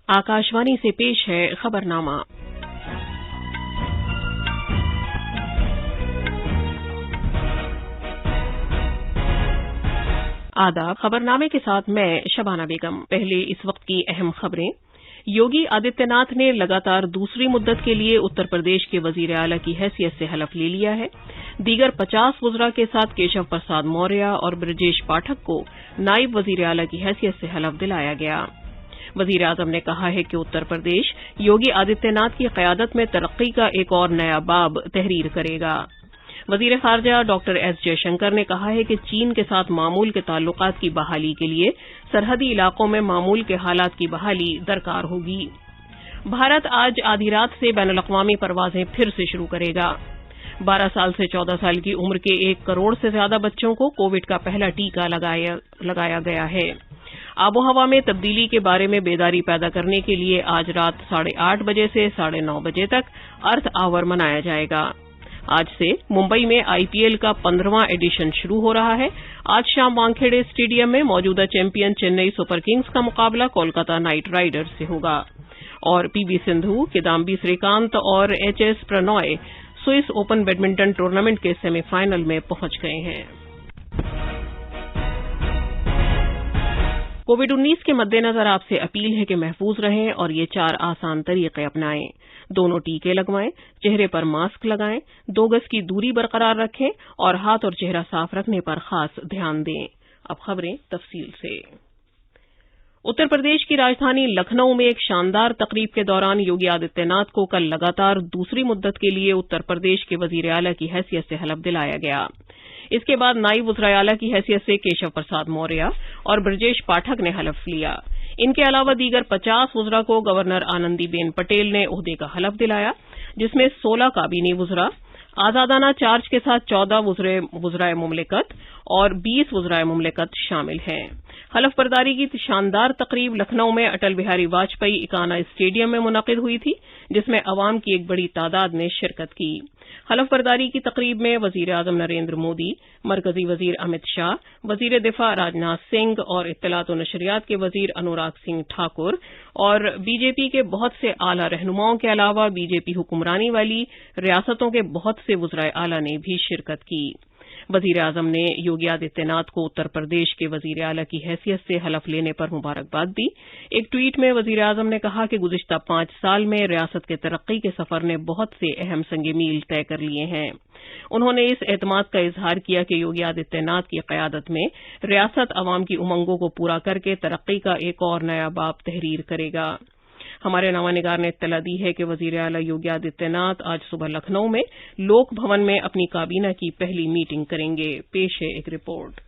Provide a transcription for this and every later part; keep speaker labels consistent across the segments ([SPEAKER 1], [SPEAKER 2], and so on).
[SPEAKER 1] आकाशवाणी से पेश है खबरनामा। आदाब। खबरनामे के साथ मैं शबाना बेगम। पहले इस वक्त की अहम खबरें। योगी आदित्यनाथ ने लगातार दूसरी मुद्दत के लिए उत्तर प्रदेश के वजीर आला की हैसियत से हलफ ले लिया है। दीगर 50 वज़रा के साथ केशव प्रसाद मौर्य और ब्रजेश पाठक को नायब वजीर आला की हैसियत से हलफ दिलाया गया। वजीर आजम ने कहा है कि उत्तर प्रदेश योगी आदित्यनाथ की क़यादत में तरक्की का एक और नया बाब तहरीर करेगा। वजीर खारजा डॉक्टर एस जयशंकर ने कहा है कि चीन के साथ मामूल के ताल्लुकात की बहाली के लिए सरहदी इलाकों में मामूल के हालात की बहाली दरकार होगी। भारत आज आधी रात से बैनुल-अक़वामी परवाजें फिर से शुरू करेगा। 12 साल से 14 साल की उम्र के 1 करोड़ से ज्यादा बच्चों को कोविड का पहला टीका लगाया गया है। आबोहवा में तब्दीली के बारे में बेदारी पैदा करने के लिए आज रात 8:30 बजे से 9:30 बजे तक अर्थ आवर मनाया जाएगा। आज से मुंबई में आईपीएल का 15वां एडिशन शुरू हो रहा है। आज शाम वानखेड़े स्टेडियम में मौजूदा चैंपियन चेन्नई सुपर किंग्स का मुकाबला कोलकाता नाइट राइडर्स से होगा। और पीवी सिंधु, किदाम्बी श्रीकांत और HS Prannoy Swiss open badminton tournament के सेमीफाइनल में पहुंच गए हैं। कोविड-19 के मद्देनजर आपसे अपील है कि महफूज रहें और ये 4 आसान तरीके अपनाएं। दोनों टीके लगवाएं, चेहरे पर मास्क लगाएं, 2 गज की दूरी बरकरार रखें और हाथ और चेहरा साफ रखने पर खास ध्यान दें। अब खबरें तफसील से। उत्तर प्रदेश की राजधानी लखनऊ में एक शानदार तकरीब के दौरान योगी आदित्यनाथ को कल लगातार दूसरी मुद्दत के लिए उत्तर प्रदेश के वजीर आला की हैसियत से हलफ दिलाया गया। इसके बाद नायब वज़ीर आला की हैसियत से केशव प्रसाद मौर्य और ब्रजेश पाठक ने हलफ लिया। इनके अलावा दीगर 50 वज़रा को गवर्नर आनंदीबेन पटेल ने ओहदे का हलफ दिलाया, जिसमें 16 काबीनी वज़रा, आजादाना चार्ज के साथ 14 वज़राए मुमलिकत और 20 वज़राए मुमलिकत शामिल हैं। हलफ बर्दारी की शानदार तकरीब लखनऊ में अटल बिहारी वाजपेयी इकाना स्टेडियम में मुनक़िद हुई थी, जिसमें अवाम की एक बड़ी तादाद ने शिरकत की। हलफ बर्दारी की तकरीब में वजीर आजम नरेंद्र मोदी, मरकजी वजीर अमित शाह, वजीर दिफा राजनाथ सिंह और इत्तलात व नशरियात के वजीर अनुराग सिंह ठाकुर और बीजेपी के बहुत से आला रहनुमाओं के अलावा बीजेपी हुक्मरानी वाली रियासतों के बहुत से वज़राए आला ने भी शिरकत की। वजीर आजम ने योगी आदित्यनाथ को उत्तर प्रदेश के वजीर आला की हैसियत से हलफ लेने पर मुबारकबाद दी। एक ट्वीट में वजीर आजम ने कहा कि गुज़िश्ता 5 साल में रियासत के तरक्की के सफर ने बहुत से अहम संगे मील तय कर लिए हैं। उन्होंने इस एतमाद का इजहार किया कि योगी आदित्यनाथ की क़यादत में रियासत अवाम की उमंगों को पूरा करके तरक्की का एक और नया बाब तहरीर करेगा। हमारे नवानिगार ने इत्तला दी है कि वजीर आला योगी आदित्यनाथ आज सुबह लखनऊ में लोक भवन में अपनी काबीना की पहली मीटिंग करेंगे। पेश है एक रिपोर्ट।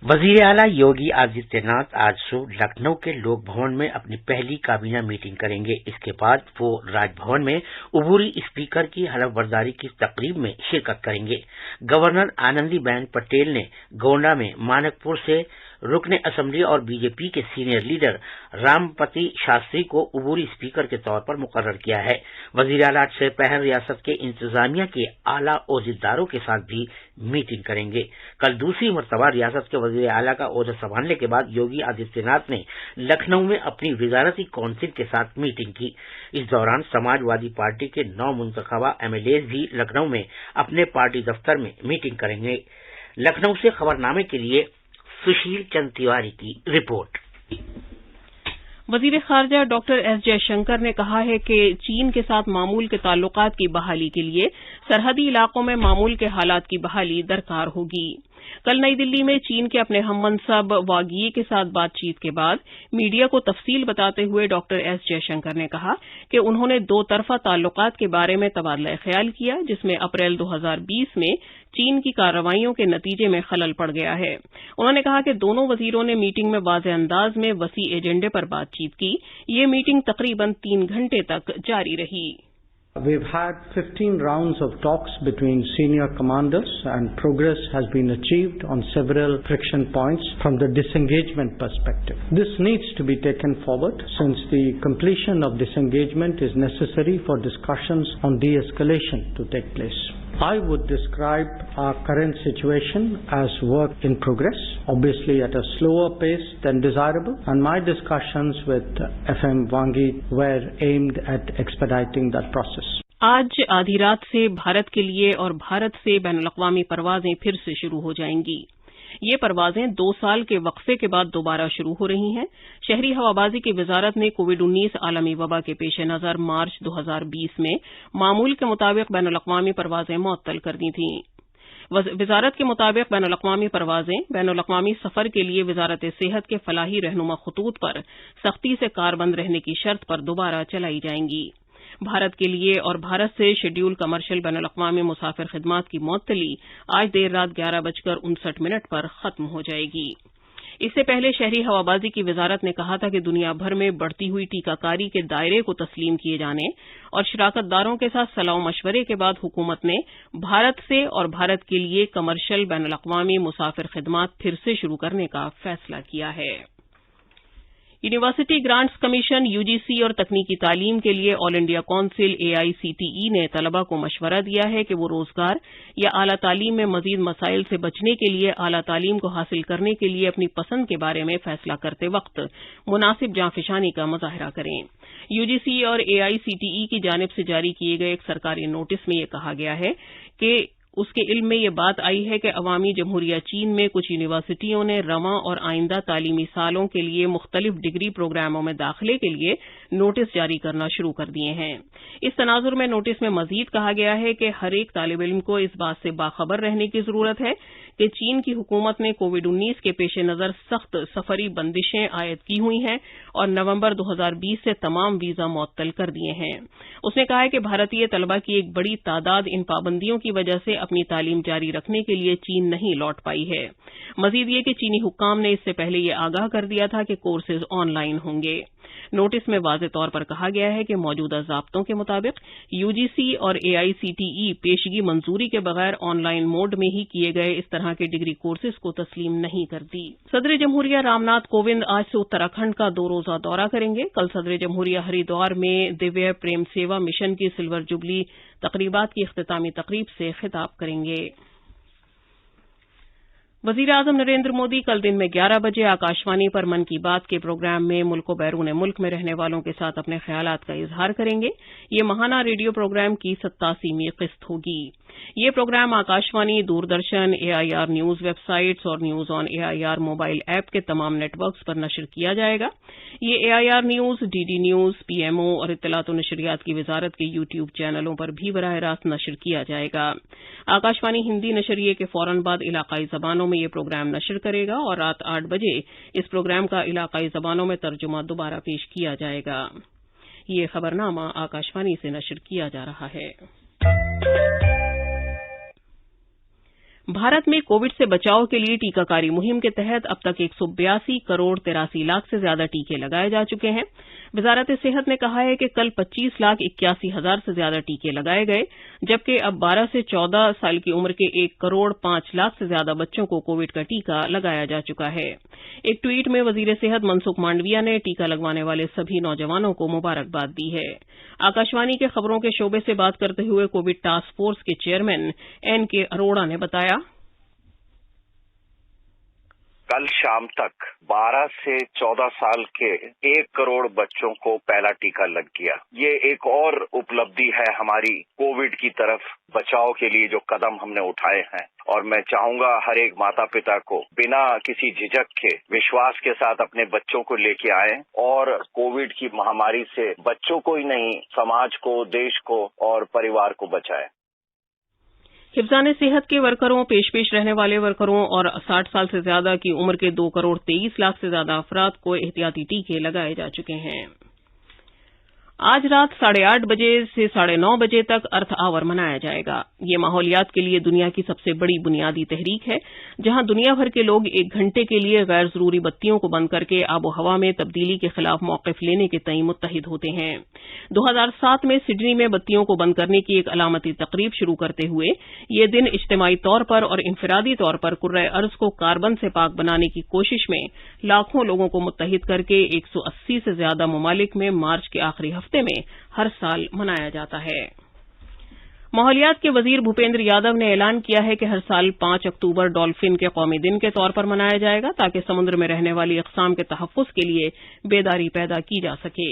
[SPEAKER 2] वजीर आला योगी आदित्यनाथ आज सुबह लखनऊ के लोक भवन में अपनी पहली काबीना मीटिंग करेंगे। इसके बाद वो राजभवन में उबूरी स्पीकर की हलफ बर्दारी की तकरीब में शिरकत करेंगे। गवर्नर आनंदीबेन पटेल ने गोंडा में मानकपुर से रुकने असेंबली और बीजेपी के सीनियर लीडर रामपति शास्त्री को उबूरी स्पीकर के तौर पर मुकर्रर किया है। वजीर आला से पहले रियासत के इंतजामिया के आला ओहदेदारों के साथ भी मीटिंग करेंगे। कल दूसरी मर्तबा रियासत के वजीर आला का ओहदा संभालने के बाद योगी आदित्यनाथ ने लखनऊ में अपनी वजारती कौंसिल के साथ मीटिंग की। इस दौरान समाजवादी पार्टी के 9 मुंतखबा एमएलए भी लखनऊ में अपने पार्टी दफ्तर में मीटिंग करेंगे। लखनऊ से खबरनामे के लिए सुशील चंद तिवारी की रिपोर्ट।
[SPEAKER 1] वजीर खारजा डॉक्टर एस जयशंकर ने कहा है कि चीन के साथ मामूल के ताल्लुकात की बहाली के लिए सरहदी इलाकों में मामूल के हालात की बहाली दरकार होगी। कल नई दिल्ली में चीन के अपने हममनसब वांग यी के साथ बातचीत के बाद मीडिया को तफसील बताते हुए डॉक्टर एस जयशंकर ने कहा कि उन्होंने 2 तरफा ताल्लुकात के बारे में तबादला ख्याल किया, जिसमें अप्रैल 2020 में चीन की कार्रवाइयों के नतीजे में खलल पड़ गया है। उन्होंने कहा कि दोनों वजीरों ने मीटिंग में वाज़ेह अंदाज में वसी एजेंडे पर बातचीत की। ये मीटिंग तकरीबन 3 घंटे तक जारी रही।
[SPEAKER 3] We've had 15 rounds of talks between senior commanders and progress has been achieved on several friction points from the disengagement perspective. This needs to be taken forward since the completion of disengagement is necessary for discussions on de-escalation to take place. I would describe our current situation as work in progress, obviously at a slower pace than desirable, and my discussions with FM Wangi were aimed at expediting that process.
[SPEAKER 1] आज आधी रात से भारत के लिए और भारत से बैनुल-अक़वामी परवाजें फिर से शुरू हो जाएंगी। ये परवाजें 2 साल के वक्फे के बाद दोबारा शुरू हो रही हैं। शहरी हवाबाजी की वजारत ने कोविड-19 आलमी वबा के पेश नज़र मार्च 2020 में मामूल के मुताबिक बैनुल-अक़वामी परवाजें मुअत्तल कर दी थीं। वजारत के मुताबिक बैनुल-अक़वामी परवाजें बैनुल-अक़वामी सफर के लिए वजारत सेहत के फलाही रहनुमा खतूत पर सख्ती से कारबंद रहने की शर्त पर दोबारा चलाई जाएंगी। भारत के लिए और भारत से शेड्यूल कमर्शियल बैनुल-अक़वामी मुसाफिर खिदमात की मुअत्तली आज देर रात 11:59 पर खत्म हो जाएगी। इससे पहले शहरी हवाबाजी की वजारत ने कहा था कि दुनिया भर में बढ़ती हुई टीकाकारी के दायरे को तस्लीम किए जाने और शराकतदारों के साथ सलाह मशवरे के बाद हुकूमत ने भारत से और भारत के लिए कमर्शियल बैनुल-अक़वामी मुसाफिर खिदमात फिर से शुरू करने का फैसला किया है। यूनिवर्सिटी ग्रांट्स कमीशन यूजीसी और तकनीकी तालीम के लिए ऑल इंडिया काउंसिल एआईसीटीई ने तलबा को मशवरा दिया है कि वो रोजगार या आला तालीम में मजीद मसाइल से बचने के लिए आला तालीम को हासिल करने के लिए अपनी पसंद के बारे में फैसला करते वक्त मुनासिब जांफिशानी का मुजाहरा करें। यूजीसी और एआईसीटीई की जानिब से जारी किए गए एक सरकारी नोटिस में यह कहा गया है कि उसके इल्म में यह बात आई है कि अवामी जमहूरिया चीन में कुछ यूनिवर्सिटियों ने रवां और आइंदा तालीमी सालों के लिए मुख्तलिफ डिग्री प्रोग्रामों में दाखिले के लिए नोटिस जारी करना शुरू कर दिए हैं। इस तनाजुर में नोटिस में मजीद कहा गया है कि हर एक तालिब इल्म को इस बात से बाखबर रहने की जरूरत है कि चीन की हुकूमत ने कोविड-19 के पेश नज़र सख्त सफरी बंदिशें आयद की हुई हैं और नवंबर 2020 से तमाम वीजा मुअत्तल कर दिए हैं। उसने कहा है कि भारतीय तलबा की एक बड़ी तादाद इन पाबंदियों की वजह से अपनी तालीम जारी रखने के लिए चीन नहीं लौट पाई है। मजीद ये कि चीनी हुक्काम ने इससे पहले ये आगाह कर दिया था कि कोर्सेज ऑनलाइन होंगे। नोटिस में वाज़ेह तौर पर कहा गया है कि मौजूदा ज़ाब्तों के मुताबिक यूजीसी और एआईसीटीई पेशगी मंजूरी के बगैर ऑनलाइन मोड में ही किए गए इस तरह के डिग्री कोर्सेज को तस्लीम नहीं करती। सदर जमहूरिया रामनाथ कोविंद आज से उत्तराखंड का 2 रोज़ा दौरा करेंगे। कल सदर जमहूरिया हरिद्वार में दिव्य प्रेम सेवा मिशन की सिल्वर जुबली तकरीबात की इख्तितामी तकरीब से खिताब करेंगे। वज़ीर-ए-आज़म नरेंद्र मोदी कल दिन में 11 बजे आकाशवाणी पर मन की बात के प्रोग्राम में मुल्क व बैरून मुल्क में रहने वालों के साथ अपने ख्यालात का इजहार करेंगे। ये माहाना रेडियो प्रोग्राम की 87वीं किस्त होगी। ये program Akashvani, Doordarshan, AIR news websites और news on AIR mobile app के तमाम नेटवर्क्स पर नशर किया जाएगा। ये AIR news, DD news, PMO और इत्तलात व नशरियात की वजारत के यूट्यूब चैनलों पर भी बराह रास्त नशर किया जाएगा। आकाशवाणी हिंदी नशरिये के फौरन बाद इलाकाई जबानों में ये प्रोग्राम नशर करेगा और रात 8 बजे इस प्रोग्राम का इलाकाई जबानों में तर्जुमा दोबारा पेश किया जाएगा। ये खबरनामा आकाशवाणी से नशर किया जा रहा है। भारत में कोविड से बचाव के लिए टीकाकारी मुहिम के तहत अब तक 182 करोड़ 83 लाख से ज्यादा टीके लगाए जा चुके हैं। वजारत सेहत ने कहा है कि कल 25,81,000 से ज्यादा टीके लगाए गए, जबकि अब 12 से 14 साल की उम्र के 1 करोड़ 5 लाख से ज्यादा बच्चों को कोविड का टीका लगाया जा चुका है। एक ट्वीट में वजीर सेहत मनसुख मांडविया ने टीका लगवाने वाले सभी नौजवानों को मुबारकबाद दी है। आकाशवाणी के खबरों के शोबे से बात करते हुए कोविड टास्क फोर्स के चेयरमैन एनके अरोड़ा ने बताया,
[SPEAKER 4] कल शाम तक 12 से 14 साल के 1 करोड़ बच्चों को पहला टीका लग गया। ये एक और उपलब्धि है हमारी कोविड की तरफ बचाव के लिए जो कदम हमने उठाए हैं, और मैं चाहूंगा हर एक माता पिता को बिना किसी झिझक के विश्वास के साथ अपने बच्चों को लेके आएं और कोविड की महामारी से बच्चों को ही नहीं, समाज को, देश को और परिवार को बचाएं।
[SPEAKER 1] हिफ्ज़ान सेहत के वर्करों, पेश रहने वाले वर्करों और 60 साल से ज्यादा की उम्र के 2 करोड़ 23 लाख से ज्यादा अफराद को एहतियाती टीके लगाए जा चुके हैं। आज रात 8:30 बजे से 9:30 बजे तक अर्थ आवर मनाया जाएगा। ये माहौलियात के लिए दुनिया की सबसे बड़ी बुनियादी तहरीक है, जहां दुनिया भर के लोग 1 घंटे के लिए गैर जरूरी बत्तियों को बंद करके आबो हवा में तब्दीली के खिलाफ मौक़िफ़ लेने के तई मुत्तहिद होते हैं। 2007 में सिडनी में बत्तियों को बंद करने की एक अलामती तकरीब शुरू करते हुए ये दिन इज्तिमाई तौर पर और इनफरादी तौर पर कुर्रे अर्ज को कार्बन से पाक बनाने की कोशिश में लाखों लोगों को मुत्तहिद करके 180 से ज्यादा ममालिक में मार्च के आखिरी हफ्ते में हर साल मनाया जाता है। ماحولیات کے وزیر بھوپیندر یادو نے اعلان کیا ہے کہ ہر سال 5 اکتوبر ڈالفن کے قومی دن کے طور پر منایا جائے گا تاکہ سمندر میں رہنے والی اقسام کے تحفظ کے لیے بیداری پیدا کی جا سکے۔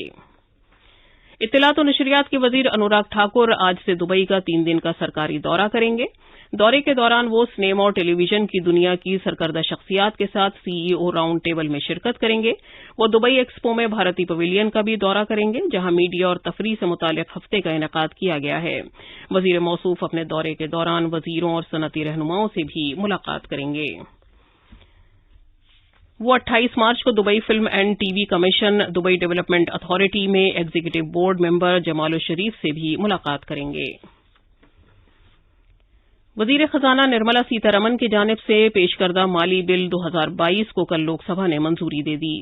[SPEAKER 1] اطلاعات و نشریات کے وزیر انوراگ ٹھاکر آج سے دبئی کا 3 دن کا سرکاری دورہ کریں گے۔ دورے کے دوران وہ سنیما اور ٹیلی ویژن کی دنیا کی سرکردہ شخصیات کے ساتھ CEO راؤنڈ ٹیبل میں شرکت کریں گے۔ وہ دبئی ایکسپو میں بھارتی پویلین کا بھی دورہ کریں گے جہاں میڈیا اور تفریح سے متعلق ہفتے کا انعقاد کیا گیا ہے۔ وزیر موصوف اپنے دورے کے دوران وزیروں اور صنعتی رہنماؤں سے بھی ملاقات کریں گے۔ وہ 28 مارچ کو Dubai film and T V commission Dubai development authority میں ایگزیکٹو بورڈ ممبر جمال الشریف سے بھی ملاقات کریں گے۔ وزیر خزانہ نرملا سیتارمن کی جانب سے پیش کردہ مالی بل 2022 کو کل لوک سبھا نے منظوری دے دی۔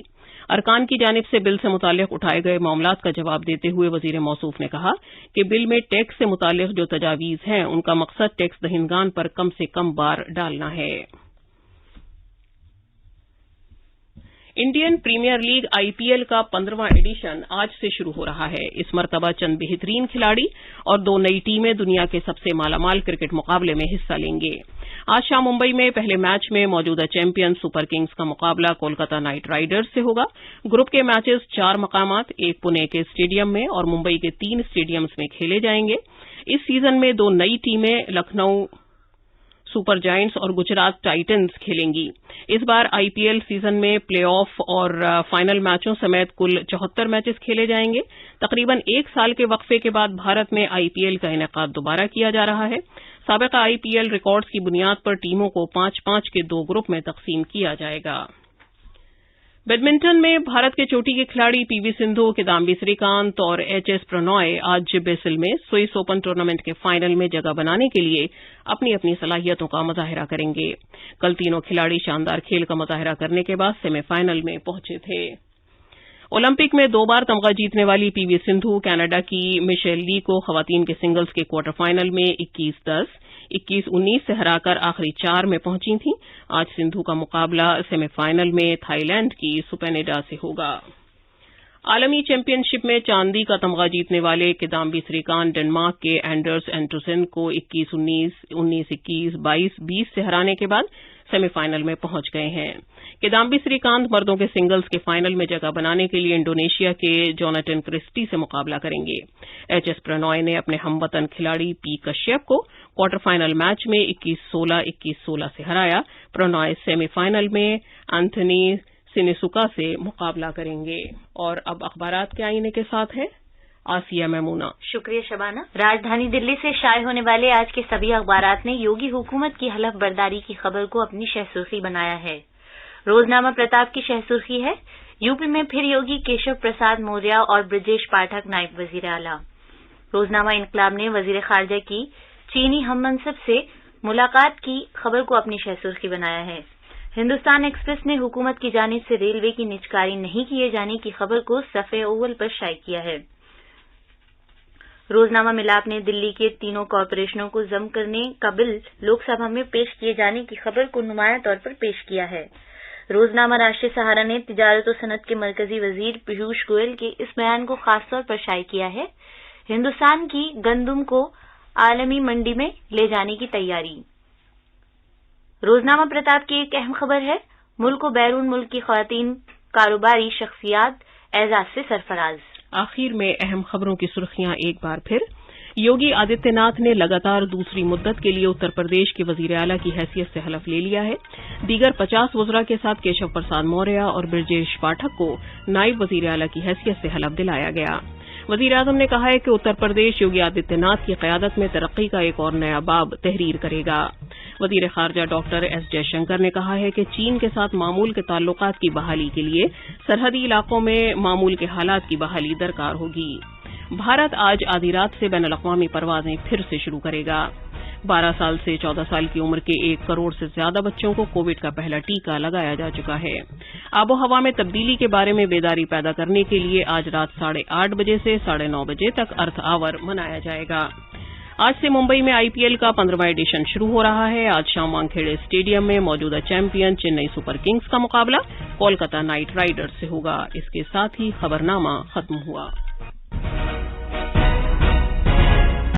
[SPEAKER 1] ارکان کی جانب سے بل سے متعلق اٹھائے گئے معاملات کا جواب دیتے ہوئے وزیر موصوف نے کہا کہ بل میں ٹیکس سے متعلق جو تجاویز ہیں ان کا مقصد ٹیکس دہندگان پر کم سے کم بار ڈالنا ہے۔ انڈین پریمیئر لیگ IPL کا 15واں ایڈیشن آج سے شروع ہو رہا ہے۔ اس مرتبہ چند بہترین کھلاڑی اور 2 نئی ٹیمیں دنیا کے سب سے مالا مال کرکٹ مقابلے میں حصہ لیں گے۔ آج شام ممبئی میں پہلے میچ میں موجودہ چیمپئن سپر کنگز کا مقابلہ کولکاتہ نائٹ رائڈرز سے ہوگا۔ گروپ کے میچز 4 مقامات، ایک پونے کے اسٹیڈیم میں اور ممبئی کے 3 اسٹیڈیمز میں کھیلے جائیں گے۔ اس سیزن میں 2 نئی ٹیمیں لکھنؤ سپر جائنٹس اور گجرات ٹائٹنز کھیلیں گی۔ اس بار IPL سیزن میں پلے آف اور فائنل میچوں سمیت کل 74 میچز کھیلے جائیں گے۔ تقریباً 1 سال کے وقفے کے بعد بھارت میں IPL کا انعقاد دوبارہ کیا جا رہا ہے۔ سابقہ IPL ریکارڈز کی بنیاد پر ٹیموں کو 5-5 کے 2 گروپ میں تقسیم کیا جائے گا۔ بیڈمنٹن میں بھارت کے چوٹی کے کھلاڑی PV سندھو، کدامبی سری کانت اور HS پرنوئے آج بیسل میں سوئس اوپن ٹورنامنٹ کے فائنل میں جگہ بنانے کے لیے اپنی اپنی صلاحیتوں کا مظاہرہ کریں گے۔ کل تینوں کھلاڑی شاندار کھیل کا مظاہرہ کرنے کے بعد سیمی فائنل میں پہنچے تھے۔ اولمپک میں 2 بار تمغہ جیتنے والی PV سندھو کینیڈا کی میشیل لی کو خواتین کے سنگلز کے کوارٹر فائنل میں 21-10 21-19 سے ہرا کر آخری 4 میں پہنچی تھیں۔ آج سندھو کا مقابلہ سیمی فائنل میں تھائی لینڈ کی سپینیڈا سے ہوگا۔ عالمی چیمپئن شپ میں چاندی کا تمغہ جیتنے والے کدامبی سری کانت ڈنمارک کے اینڈرس اینٹرسن کو 21-19 19-21 22-20 سے ہرانے کے بعد سیمی فائنل میں پہنچ گئے ہیں۔ کدامبی سری کانت مردوں کے سنگلز کے فائنل میں جگہ بنانے کے لیے انڈونیشیا کے جوناتن کرسٹی سے مقابلہ کریں گے۔ HS پرنوئے نے اپنے ہم وطن کھلاڑی P کشیپ کو کوارٹر فائنل میچ میں 21-16 21-16 سے ہرایا۔ پرنوئے سیمی فائنل میں اینتھونی سینیسوکا سے مقابلہ کریں گے۔ اور اب اخبارات کے آئینے کے ساتھ ہے آسیہ میمونہ۔
[SPEAKER 5] شکریہ شبانہ۔ راجدھانی دلی سے شائع ہونے والے آج کے سبھی اخبارات نے یوگی حکومت کی حلف برداری کی خبر کو اپنی شہ سرخی بنایا ہے۔ روزنامہ پرتاپ کی شہ سرخی ہے، UP میں پھر یوگی کیشو پرساد موریہ اور برجیش پاٹھک نائب وزیر اعلیٰ۔ روزنامہ انقلاب نے وزیر خارجہ کی چینی ہم منصب سے ملاقات کی خبر کو اپنی شہ سرخی بنایا ہے۔ ہندوستان ایکسپریس نے حکومت کی جانب سے ریلوے کی نجکاری نہیں کیے جانے کی خبر کو صفحے اول پر شائع کیا ہے۔ روزنامہ ملاپ نے دلی کے 3 کارپوریشنوں کو ضم کرنے کا بل لوک سبھا میں پیش کیے جانے کی خبر کو نمایاں طور پر پیش کیا ہے۔ روزنامہ راشٹریہ سہارا نے تجارت و صنعت کے مرکزی وزیر پیوش گوئل کے اس بیان کو خاص طور پر شائع کیا ہے، ہندوستان کی گندم کو عالمی منڈی میں لے جانے کی تیاری۔ روزنامہ پرتاپ کی ایک اہم خبر ہے، ملک و بیرون ملک کی خواتین کاروباری شخصیات اعزاز سے سرفراز۔
[SPEAKER 1] آخر میں اہم خبروں کی سرخیاں ایک بار پھر۔ یوگی آدتیہ ناتھ نے لگاتار دوسری مدت کے لیے اتر پردیش کے وزیر اعلیٰ کی حیثیت سے حلف لے لیا ہے۔ دیگر 50 وزراء کے ساتھ کیشو پرساد موریہ اور برجیش پاٹھک کو نائب وزیر اعلیٰ کی حیثیت سے حلف دلایا گیا۔ وزیر اعظم نے کہا ہے کہ اتر پردیش یوگی آدتیہ ناتھ کی قیادت میں ترقی کا ایک اور نیا باب تحریر کرے گا۔ وزیر خارجہ ڈاکٹر ایس جے شنکر نے کہا ہے کہ چین کے ساتھ معمول کے تعلقات کی بحالی کے لیے سرحدی علاقوں میں معمول کے حالات کی بحالی درکار ہوگی۔ بھارت آج آدھی رات سے بین الاقوامی پروازیں پھر سے شروع کرے گا۔ 12 سال سے 14 سال کی عمر کے 1 کروڑ سے زیادہ بچوں کو کووڈ کا پہلا ٹیکہ لگایا جا چکا ہے۔ آب و ہوا میں تبدیلی کے بارے میں بیداری پیدا کرنے کے لیے آج رات 8:30 بجے سے 9:30 بجے تک ارتھ آور منایا جائے گا۔ آج سے ممبئی میں IPL کا 15واں ایڈیشن شروع ہو رہا ہے۔ آج شام وانکھیڑے اسٹیڈیم میں موجودہ چیمپئن چنئی سپر کنگز کا مقابلہ کولکاتہ نائٹ رائڈرز سے ہوگا۔ اس کے ساتھ ہی خبرنامہ ختم ہوا۔